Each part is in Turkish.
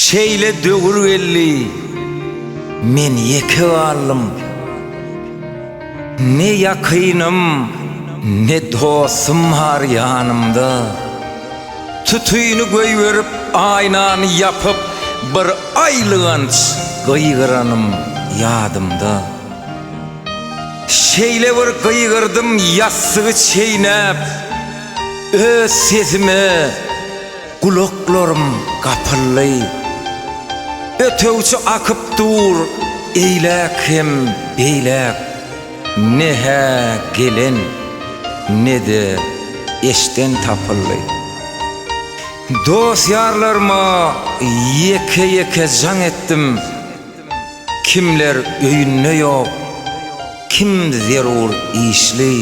Şeýle dögürgelli men ýeke alym. Ne ýakynym, ne dostum har ýanymda. Tütüýünü göýberip, aýnany ýapyp, bir aýlygynç gyýgyranym ýadymda. Şeýle bir gyýgyrdym ýassygy çeýnäp, öz sesime kulaklarym gapyrly. Ötewçi akyp dur, eýlek hem beýlek. Nehe gelen, ne de eşten tapylly. Dost ýarlaryma ýeke jaň etdim. Kimler öýünne ýok, kim zerur işli.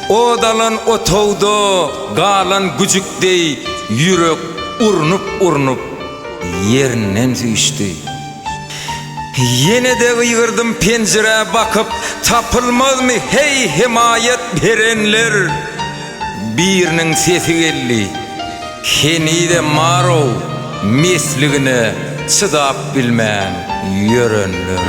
O dalan o towda galan güjükdey ýürek urnup ýerinden düşdi. Yine de gyýgyrdym penjere bakyp, tapylmazmy hey himayet berenler. Biriniň sesi geldi. Heni de maro mesligine çydap bilmän ýörenler.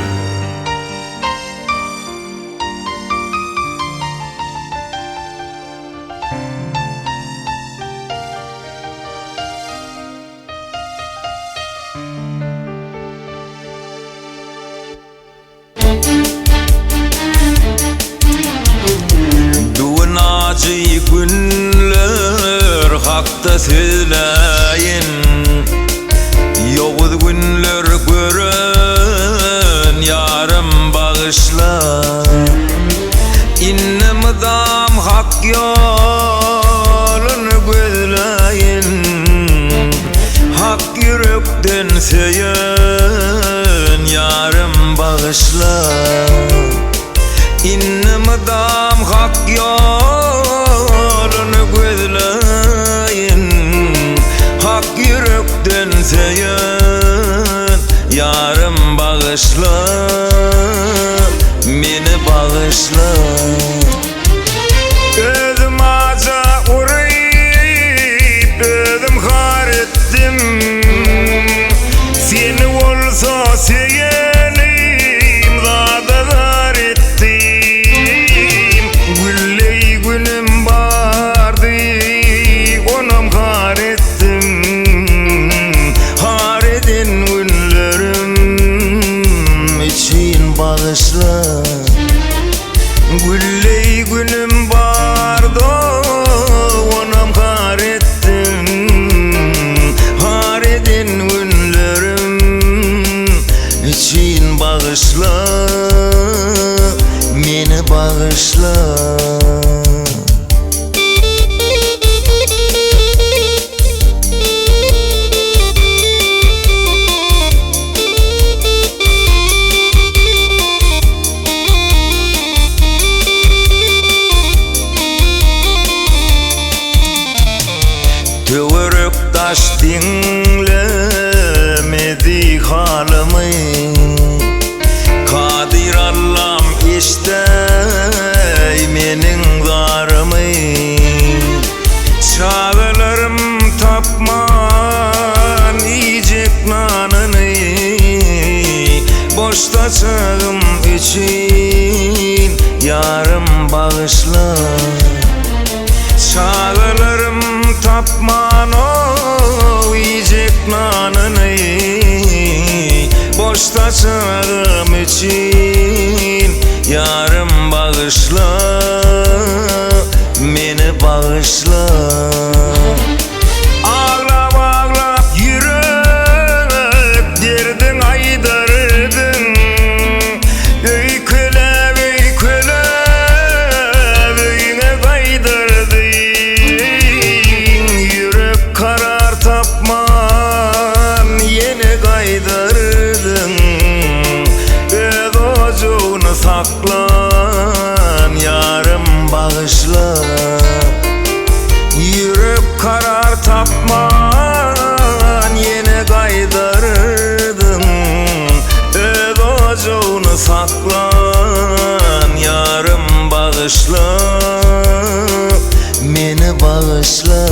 Acı günler hakta söyleyin, yoğud günler gören yarım bağışla. İnnemdam hak yolunu gözleyin, hak yürekten seyen yarım bağışla. İnnemdam hak yolunu gözleyin, hak yürekten seyen yarım bağışla, meni bağışla. Özüm aca uğrayıp, özüm har ettim. Seni olsa seyenim, zada zar ettim. Gülley günüm bardı, onam har ettim. Har edin günlerim için bağışla. Gülley günüm bardı, onam har ettim. Har edin günlerim için bağışla, meni bağışla. Töwerek taş dinlemedi halımı. Kadir Allah'ım eştey menin zarımı. Çağlarım tapman yiyecek nanını. Boşta çağım için yarım bağışla. Çağlarım tapman o yiyecek nanını. Boşta çağım için yarım bağışla, meni bağışla. Ağlap ağlap yürek derdin aydırdın. Öykülep öykülep öyüne kaydırdın. Yürek karar tapman yeni kaydırdın. Öz ocuğunu saklan, yarım bağışla. Yürek karar tapman yeni kaydırdın. Öz ocuğunu saklan, yarım bağışla, meni bağışla.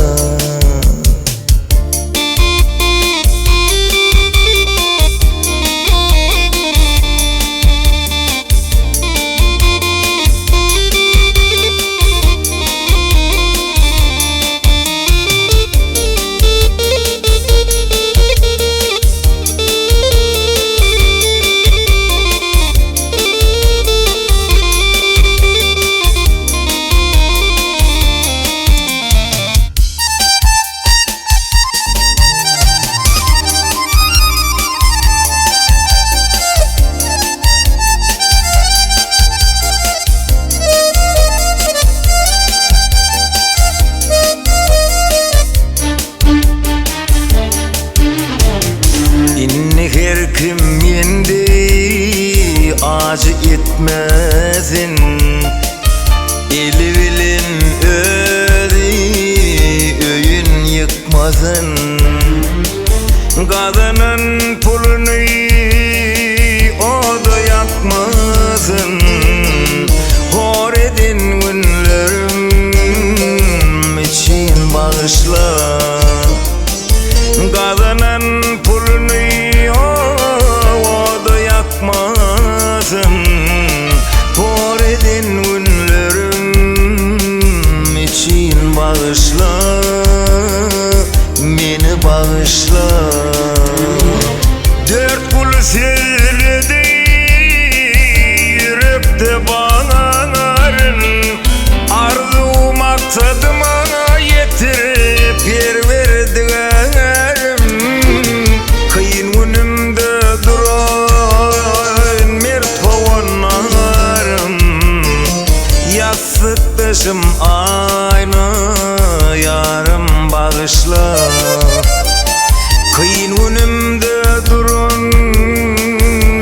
bağışla, meni bağışla. Dört kul seyledi yürekte bağlanarın, arzu maksadıma yetirip yer verdiğerim. Kıyın günümde duran mert kovunlarım, yastık taşım aynı yarım bağışla. Kıyın günümde durun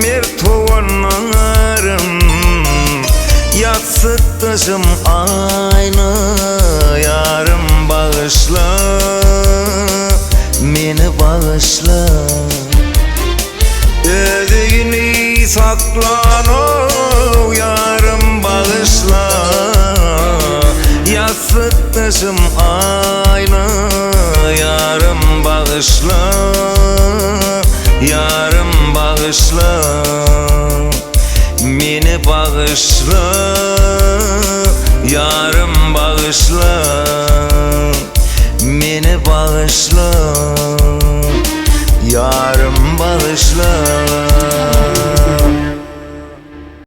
mert kovunlarım, yastık taşım aynı yarım bağışla, meni bağışla. Ödüğünü saklan o yarım bağışla, yastık taşım aynı yarım bağışla, yarım bağışla, meni bağışla, yarım bağışla, meni bağışla, yarım bağışla.